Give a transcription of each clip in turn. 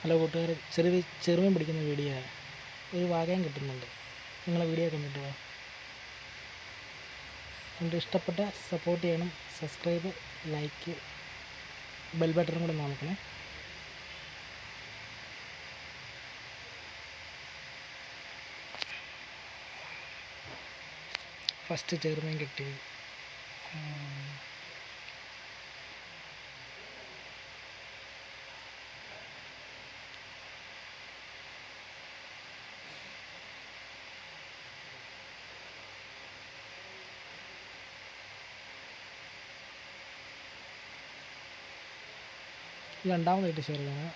Hello കൂട്ടുകാരെ, ചെറുമീൻ പിടിക്കുന്ന video ഒരു വാകയും കിട്ടുന്നുണ്ട്. നിങ്ങളെ വീഡിയോ കണ്ടിട്ട് വാ. എൻ്റെ ഇഷ്ടപ്പെട്ട സപ്പോർട്ട് ചെയ്യണം. സബ്സ്ക്രൈബ്, ലൈക്ക്, ബെൽ ബട്ടണും കൂടെ നോക്കണേ. ഫസ്റ്റ് ചെറുമീൻ കിട്ടി. രണ്ടാമതായിട്ട് ചെറുതാണ്.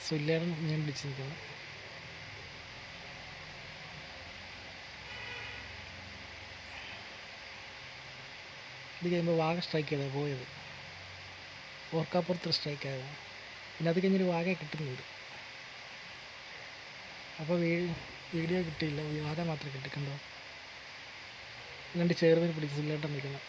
സുല്ലേടൻ മീൻ പിടിച്ചിരിക്കുന്നു. ഇത് കഴിയുമ്പോൾ വാഗ സ്ട്രൈക്ക് ചെയ്താണ് പോയത്. ഓർക്കാപ്പുറത്ത് സ്ട്രൈക്ക് ആയത്. പിന്നെ അത് കഴിഞ്ഞൊരു വാഗ കിട്ടുന്നുണ്ട്. അപ്പോൾ വീഡിയോ കിട്ടിയില്ല, വാഗ മാത്രമേ കിട്ടിക്കണ്ടോ. രണ്ട് ചെറുമീൻ പിടിച്ച് സുല്ലേട്ടൻ നിൽക്കുന്നത്.